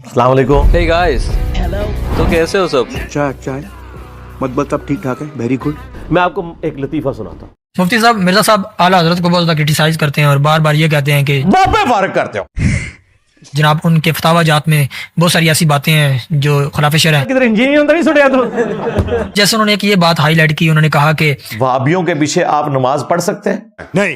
अस्सलाम वालेकुम। Hey guys, तो कैसे हो सब? चाय मत अब ठीक ठाक है, वेरी गुड। मैं आपको एक लतीफ़ा सुनाता हूँ। मुफ्ती साहब, मिर्जा साहब आला हजरत को बहुत ज़्यादा क्रिटिसाइज करते हैं और बार बार ये कहते हैं कि बापे फारग करते हो। जनाब उनके फतावा जात में बहुत सारी ऐसी बातें हैं जो खिलाफ शरअ हैं। किधर इंजीनियर तो नहीं सुनिया तो? जैसे उन्होंने एक ये बात हाईलाइट की, उन्होंने कहा कि वहाबियों के पीछे आप नमाज पढ़ सकते हैं? नहीं।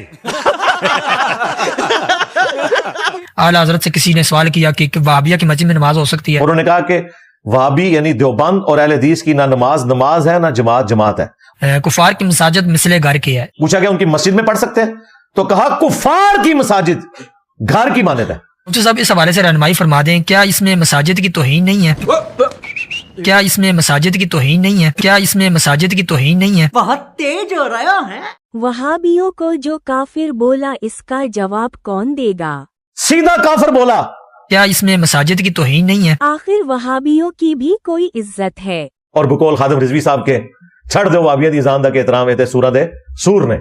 आला हजरत से किसी ने सवाल किया कि वहाबिया की मस्जिद में नमाज हो सकती है? उन्होंने कहा कि वहाबी यानी देवबंद और अहले हदीस की ना नमाज है ना जमात है। कुफार की मसाजिद मिसले घर की है। पूछा कि उनकी मस्जिद में पढ़ सकते हैं, तो कहा कुफार की मसाजिद घर की मान्यता है। मुफ्ती साहब इस हवाले से रहनुमाई फरमा दें, क्या इसमें मसाजिद की तौहीन नहीं है? क्या इसमें मसाजिद की तौहीन नहीं है? क्या इसमें मसाजिद की तौहीन नहीं है? बहुत तेज हो रहा है। वहाबियों को जो काफिर बोला, इसका जवाब कौन देगा? सीधा काफिर बोला। क्या इसमें मसाजिद की तौहीन नहीं है? आखिर वहाबियों की भी कोई इज्जत है। और बकौल खादिम रिजवी साहब के छड़ दो वहाबियत दी जान दा के एहतराम है ते सूरत है सूर ने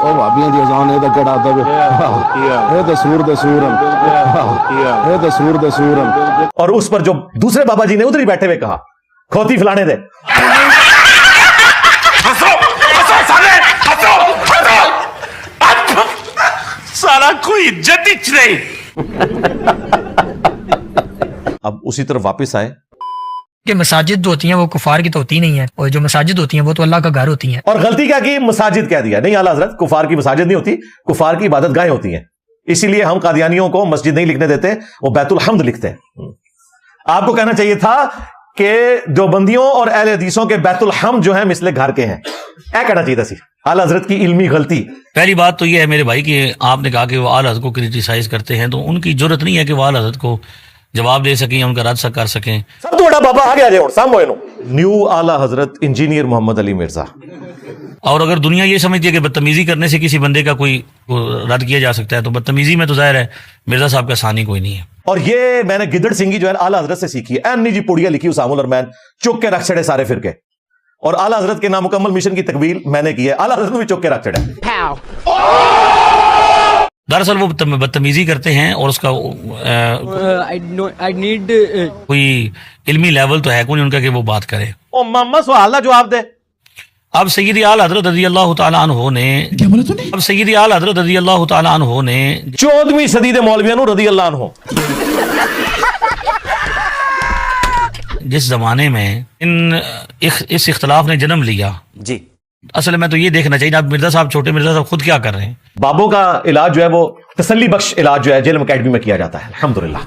ਉਹ ਭਾਬੀਆਂ ਦੀ ਅਜ਼ਾਨ ਇਹ ਤਾਂ ਕਿਹੜਾ ਅਦਬ ਹੈ ਇਹ ਤਾਂ ਸੂਰ ਦੇ ਸੂਰ ਹਨ ਇਹ ਤਾਂ ਸੂਰ ਦੇ ਸੂਰ ਹਨ। और उस पर जो दूसरे बाबा जी ने उधर ही बैठे हुए कहा खोती फलाने दे। साला कोई इज्जत ही नहीं। अब उसी तरफ वापस आए कि मसाजिद जो होती हैं वो कुफार की तो होती नहीं है, और जो मसाजिद होती हैं वो तो अल्लाह का घर होती हैं। और गलती क्या की, मसाजिद कह दिया। नहीं आला हजरत, कुफार की मसाजिद नहीं होती, कुफार की इबादत गाहें होती हैं। इसीलिए हम कादियानियों को मस्जिद नहीं लिखने देते, वो बैतुल हम्द लिखते हैं। आपको कहना चाहिए था कि देवबंदियों और अहले हदीसों के बैतुल हम्द जो है मिसले घर के हैं, ऐ कहना चाहिए था। सी आला हजरत की इल्मी गलती। पहली बात तो ये है मेरे भाई कि आपने कहा कि वो आला हज़रत को क्रिटिसाइज करते हैं, तो उनकी जरूरत नहीं है कि वो आला हज़रत को जवाब दे सकें, उनका रद्द कर सकें। सब तो बड़ा बाबा आ गया सामने न्यू आला हजरत इंजीनियर मोहम्मद अली मिर्जा। और अगर दुनिया ये समझती है कि बदतमीजी करने से किसी बंदे का कोई रद्द किया जा सकता है, तो बदतमीजी में तो जाहिर है मिर्जा साहब का सानी कोई नहीं है। और ये मैंने गिदड़ सिंगी जो है आला हजरत से सीखी है। अन्नी जी पुड़िया लिखी उसामुल अरमैन, चुक के रख छड़े सारे फिरके। और आला हजरत के नामुकम्मल मिशन की तकमील मैंने की है, आला हजरत भी चुक के रख छड़े। दरअसल वो बदतमीजी करते हैं और उसका I need कोई इल्मी लेवल तो है कोई उनका कि वो बात करे। ओ मामा सवाल ना जवाब दे। अब सैयदी आला हज़रत रज़ी अल्लाह तआला अन्हु ने क्या बोला तूने? अब सैयदी आला हज़रत रज़ी अल्लाह तआला अन्हु ने 14वीं सदी दे मौलवियां नु रज़ी अल्लाह अन्हु जिस जमाने में इस इख्तलाफ ने जन्म लिया जी, असल में तो ये देखना चाहिए। अब मिर्जा साहब, छोटे मिर्जा साहब खुद क्या कर रहे हैं? बाबों का इलाज जो है वो तसल्ली बख्श इलाज जो है जेल अकेडमी में किया जाता है, अल्हम्दुलिल्लाह।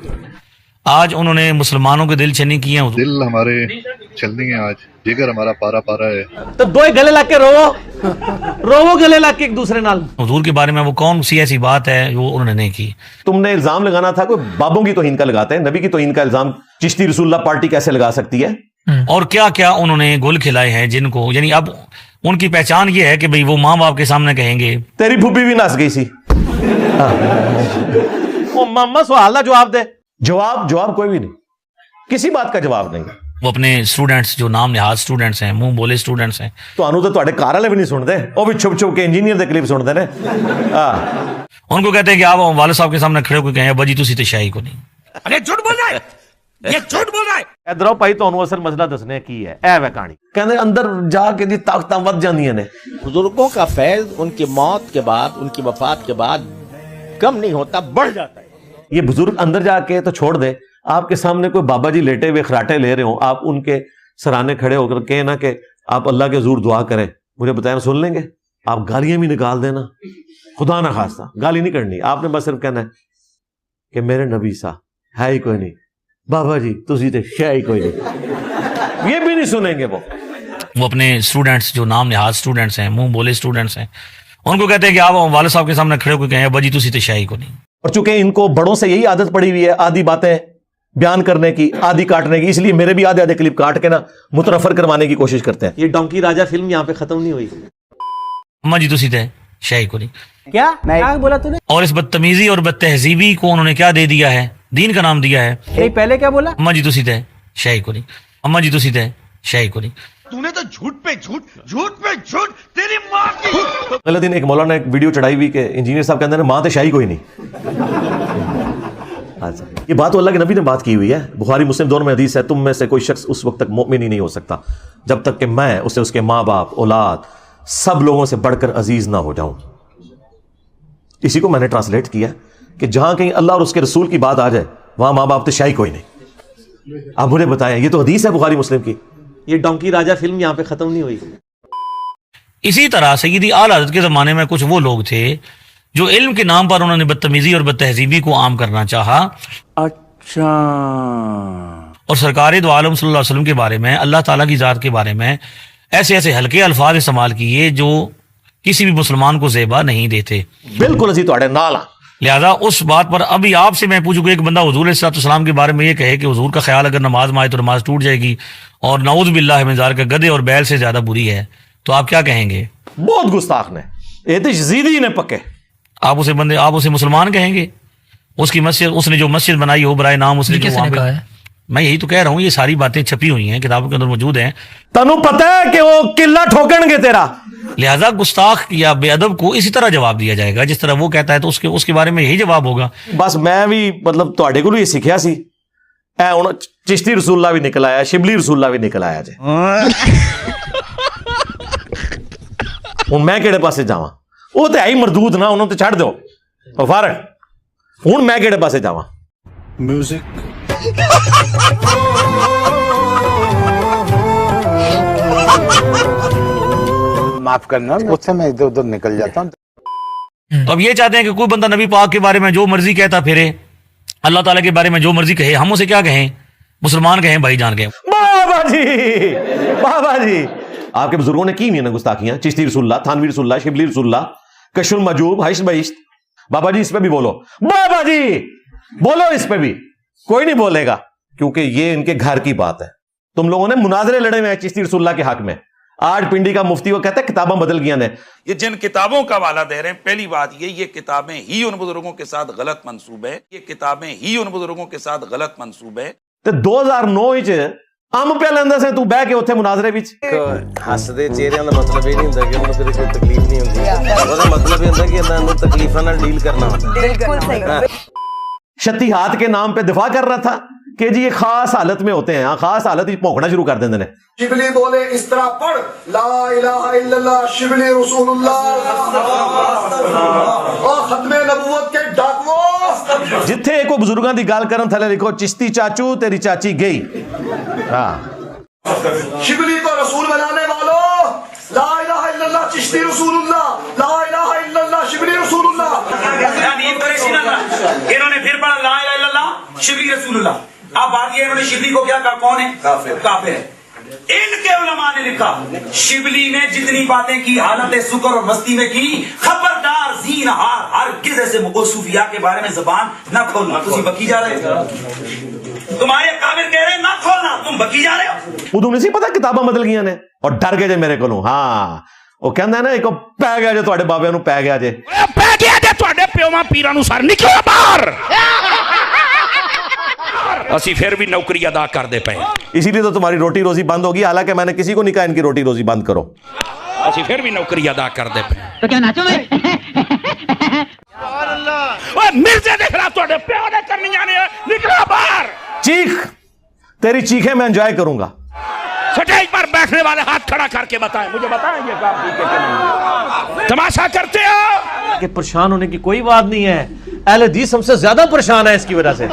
आज उन्होंने मुसलमानों के दिल छीनी किए हैं। दिल हमारे चलनी है, आज जिगर हमारा पारा पारा है। तो दो गले लग के रोवो गले लग के एक दूसरे नाल। हुजूर के बारे में वो कौन सी ऐसी बात है जो उन्होंने नहीं की? तुमने इल्जाम लगाना था कोई बाबों की तौहीन का लगाते हैं, नबी की तौहीन का इल्जाम चिश्ती रसूलुल्लाह पार्टी कैसे लगा सकती है? और क्या क्या उन्होंने गुल खिलाए हैं जिनको, यानी अब उनकी पहचान ये है कि भाई वो माँ बाप के सामने कहेंगे तेरी फूफी भी नस गई सी। ओ मामा सवाल ना जवाब दे। जवाब कोई भी नहीं, किसी बात का जवाब नहीं। वो अपने स्टूडेंट्स जो नाम निहाज स्टूडेंट्स हैं, मुंह बोले स्टूडेंट्स हैं, ਤੁਹਾਨੂੰ ਤਾਂ ਤੁਹਾਡੇ ਘਰ ਵਾਲੇ ਵੀ ਨਹੀਂ ਸੁਣਦੇ, ਉਹ ਵੀ ਛੁਪ ਛੁਪ ਕੇ ਇੰਜੀਨੀਅਰ ਦੇ ਕਲਿੱਪ ਸੁਣਦੇ ਨੇ। उनको कहते हैं कि आप वाले साहब के सामने खड़े होकर कहें अब्बा जी तुसी तो शाही को नहीं। अरे झूठ बोल रहा है, ये झूठ बोल रहा है। ਇਧਰ ਆਓ ਭਾਈ, ਤੁਹਾਨੂੰ ਅਸਲ ਮਸਲਾ ਦੱਸਣੇ ਕੀ ਹੈ। ਇਹ ਵੇ ਕਹਾਣੀ, ਕਹਿੰਦੇ ਅੰਦਰ ਜਾ ਕੇ ਦੀ ਤਾਕਤਾਂ ਵੱਧ ਜਾਂਦੀਆਂ ਨੇ। बुजुर्गों का फैज उनकी मौत के बाद, उनकी वफात के बाद कम नहीं होता, बढ़ जाता है। ये बुजुर्ग अंदर जाके तो छोड़ दे, आपके सामने कोई बाबा जी लेटे हुए खराटे ले रहे हो, आप उनके सराहने खड़े होकर कहें ना कि आप अल्लाह के हुजूर दुआ करें, मुझे बताया सुन लेंगे? आप गालियां भी निकाल देना, खुदा ना खास्ता गाली नहीं करनी, आपने बस सिर्फ कहना है कि मेरे नबी सा है ही कोई नहीं, बाबा जी तुसी ते है ही कोई नहीं। ये भी नहीं सुनेंगे वो अपने स्टूडेंट्स जो नाम निहाज स्टूडेंट्स हैं, मुंह बोले स्टूडेंट्स हैं, उनको कहते हैं कि आप वाले साहब के सामने खड़े होकर कहें अब्बा जी तुसी तो शाही को नहीं। और चूंकि इनको बड़ों से यही आदत पड़ी हुई है आधी बातें बयान करने की, आधी काटने की, इसलिए मेरे भी आधे क्लिप काट के ना मुतरफर करवाने की कोशिश करते हैं। ये डोंकी राजा फिल्म यहाँ पे खत्म नहीं हुई। अम्मा जी तुसी थे शाही को नहीं। क्या बोला तूने? और इस बदतमीजी और बदतहजीबी को उन्होंने क्या दे दिया है? दीन का नाम दिया है। नहीं, पहले क्या बोला? अम्मा जी तुसी थे शाही को नहीं, अम्मा जी तुसी थे शाही को नहीं। तूने तो झूठ पे झूठ तेरी माँ की। अगले दिन एक मौलाना ने एक वीडियो चढ़ाई हुई कि इंजीनियर साहब कहते हैं मां तो शाही कोई नहीं। अच्छा, ये बात तो अल्लाह के नबी ने बात की हुई है, बुखारी मुस्लिम दोनों में हदीस है, तुम में से कोई शख्स उस वक्त तक मोमिन ही नहीं हो सकता जब तक कि मैं उसे उसके माँ बाप औलाद सब लोगों से बढ़कर अजीज ना हो जाऊं। इसी को मैंने ट्रांसलेट किया कि जहां कहीं अल्लाह और उसके रसूल की बात आ जाए वहां माँ बाप तो शाही कोई नहीं। आप मुझे बताएं, ये तो हदीस है बुखारी मुस्लिम की, ये डोंकी राजा फिल्म यहां पे खत्म नहीं हुई। इसी तरह सैयदी आला हज़रत के ज़माने में कुछ वो लोग थे जो इल्म के नाम पर उन्होंने बदतमीजी और बदतहजीबी को आम करना चाहा। अच्छा, और सरकार दो आलम सल्लल्लाहु अलैहि वसल्लम के बारे में, अल्लाह ताला की ज़ात के बारे में ऐसे ऐसे हल्के अल्फाज इस्तेमाल किए जो किसी भी मुसलमान को ज़ेबा नहीं देते। बिल्कुल अजी तोड़े नाला। लिहाजा उस बात पर अभी आपसे मैं पूछूं कि एक बंदा हुजूर अलैहिस्सलाम के बारे में ये कहे कि हुजूर का ख्याल अगर नमाज में आए तो नमाज टूट जाएगी और नाउज़ बिल्लाह मिन ज़ालिक गधे और बैल से ज्यादा बुरी है, तो आप क्या कहेंगे? बहुत गुस्ताख ने, ये तो यजीदी ने पक्के। आप उसे मुसलमान कहेंगे? उसकी मस्जिद, उसने जो मस्जिद बनाई हो बराए नाम, उसने जो वहां पे, मैं यही तो कह रहा हूँ, ये सारी बातें छपी हुई हैं, किताबों के अंदर मौजूद हैं। तनु पता है कि वो किला ठोकणगे तेरा। लिहाजा गुस्ताख या बेअदब को इसी तरह जवाब दिया जाएगा जिस तरह वो कहता है, तो उसके बारे में यही जवाब होगा। बस मैं भी मतलब तुहाडे कोलों ये सीखिया सी, ऐ हुण चिश्ती रसूलुल्लाह भी निकल आया, शिबली रसूलुल्लाह भी निकल आया जे। हुण मैं किहड़े पासे जावां? वो तो है ही मरदूद ना, उन्होंने तो छड़ दो फारक। हुण मैं किहड़े पासे जावां? म्यूजिक। माफ करना, उससे मैं इधर उधर निकल जाता हूँ। तो अब ये चाहते हैं कि कोई बंदा नबी पाक के बारे में जो मर्जी कहता फिरे, अल्लाह ताला के बारे में जो मर्जी कहे, हम उसे क्या कहें? मुसलमान कहें, भाईजान कहें। बाबा जी, बाबा जी, आपके बुजुर्गों ने की नहीं ना गुस्ताखियां? चिश्ती रसूलुल्लाह, थानवी रसूलुल्लाह, शिबली रसूलुल्लाह, कशुल मजूब, हइश बहिश्त। बाबा जी इस पे भी बोलो, बाबा जी बोलो इस पे भी। कोई नहीं बोलेगा क्योंकि ये इनके घर की बात है। तुम लोगों ने मुनाजरे लड़े हुए हैं चिश्ती रसूलुल्लाह के हक में। आज पिंडी का मुफ्ती वो कहता है किताबें बदल गई ने। ये जिन किताबों का हवाला दे रहे हैं, पहली बात ये किताबें ही उन बुजुर्गों के साथ गलत मंसूब है, ये किताबें ही उन बुजुर्गों के साथ गलत मंसूब है। ਤੇ 2009 ਚ ਅੰਬ ਪਿਆ ਲੈਂਦਾ ਸੀ ਤੂੰ ਬਹਿ ਕੇ ਉੱਥੇ ਮੁਨਾਜ਼ਰੇ ਵਿੱਚ। ਹੱਸਦੇ ਚਿਹਰਿਆਂ ਦਾ ਮਤਲਬ ਇਹ ਨਹੀਂ ਹੁੰਦਾ ਕਿ ਉਹਨੂੰ ਕਦੇ ਕੋਈ ਤਕਲੀਫ ਨਹੀਂ ਹੁੰਦੀ, ਉਹਦਾ ਮਤਲਬ ਇਹ ਹੁੰਦਾ ਕਿ ਇਹਨਾਂ ਨੂੰ ਤਕਲੀਫਾਂ ਨਾਲ ਡੀਲ ਕਰਨਾ ਹੁੰਦਾ। बिल्कुल सही। शती हाथ के नाम पे दिफा कर रहा था कि जी ये खास हालत में होते हैं, खास हालत में भौंकना शुरू कर देते हैं। शिबली बोले इस तरह पढ़, ला इलाहा इल्लल्लाह शिबली रसूलुल्लाह और खत्मे नबूवत के डाकुओं। जिथे को बुजुर्गों की गाल करन थले लिखो चिश्ती चाचू तेरी चाची गई। हाँ, शिबली को रसूल बनाने वालों, ला इलाहा इल्लल्लाह चिश्ती रसूलुल्लाह, ला इलाहा इल्लल्लाह शिबली रसूलुल्लाह। इन्होंने फिर पढ़ा ला इलाहा इल्लल्लाह शिबली रसूलुल्लाह। अब बात ये, इन्होंने शिबली को क्या कहा? कौन है? काफिर है। इनके उलमा ने लिखा शिबली ने जितनी बातें की हालत सुकर और मस्ती में की, खबरदार जीन हार हर किसी से सूफिया के बारे में जबान न खोलना। तुम बकी जा रहे हो, तुम्हारे काबिल कह रहे हैं ना खोलना, तुम बकी जा रहे हो। उदू नहीं पता किताबां बदल गई ने और डर गए जे मेरे को। हाँ, वो कहंदा है ना एक पै गया जे तुहाडे बाबियां नूं पै गया जे, पै गया जे तुहाडे पिओवां पीरां नूं सर निकलो बाहर। असी फिर भी नौकरी अदा करते पे, इसीलिए तो तुम्हारी रोटी रोजी बंद होगी। हालांकि मैंने किसी को नहीं कहा इनकी रोटी रोजी बंद करो। असी फिर भी नौकरी अदा करते पे। तो क्या नाचो मैं? मिर्जे देख रहा तुहाडे पिओ ने करनी जाने, निकलो बाहर। चीख, तेरी चीखें मैं एंजॉय करूंगा। स्टेज पर बैठने वाले हाथ खड़ा करके बताएं, मुझे बताएं ये काम ठीक है कि नहीं? तमाशा करते हो कि परेशान होने की कोई बात नहीं है। अहले हदीस हमसे ज्यादा परेशान है इसकी वजह से।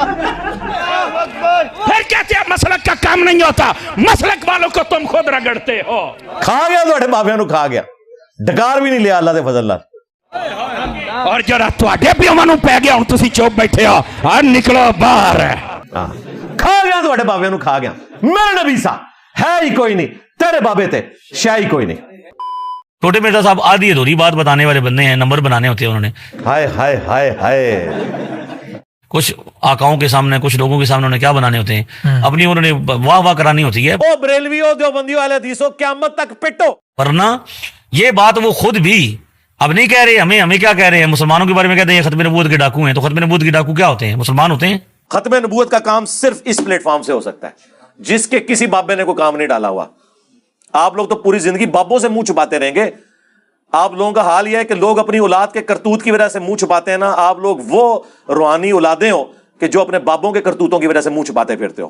फिर कहते हैं मसलक का काम नहीं होता, मसलक वालों को तुम खुद रगड़ते हो। खा गया तुहाडे बाबियां नूं, खा गया, डकार भी नहीं लिया अल्लाह दे फजल नाल। और जरा तुहाडे पिओवां नूं पै गया, हुण तुसीं चुप बैठे हो, और निकलो बाहर। हाँ, खा गया तुहाडे बाबियां नूं, खा गया। मेरा नबी सा है ही कोई नहीं, तेरे बाबे थे शाही कोई नहीं। छोटे मिर्जा साहब आधी अधूरी बात बताने वाले बंदे हैं, नंबर बनाने होते हैं उन्होंने। हाय हाय हाय हाय, कुछ आकाओं के सामने, कुछ लोगों के सामने उन्हें क्या बनाने होते हैं? अपनी उन्होंने वाह वाह करानी होती है। ओ बरेलवियों, देवबंदियों, अहले हदीसों, क़यामत तक पिटो। वरना ये बात वो खुद भी अब नहीं कह रहे। हमें क्या कह रहे हैं? मुसलमानों के बारे में कहते हैं खत्म नबूवत के डाकू हैं। तो खत्म नबूवत के डाकू क्या होते हैं? मुसलमान होते हैं। खत्म नबूवत का काम सिर्फ इस प्लेटफॉर्म से हो सकता है जिसके किसी बाबे ने कोई काम नहीं डाला हुआ। आप लोग तो पूरी जिंदगी बाबों से मुंह छुपाते रहेंगे। आप लोगों का हाल यह है कि लोग अपनी औलाद के करतूत की वजह से मुंह छुपाते हैं ना। आप लोग वो रूहानी औलादें हो کہ جو اپنے بابوں کے کرتوتوں کی وجہ سے منہ چھپاتے پھرتے ہو.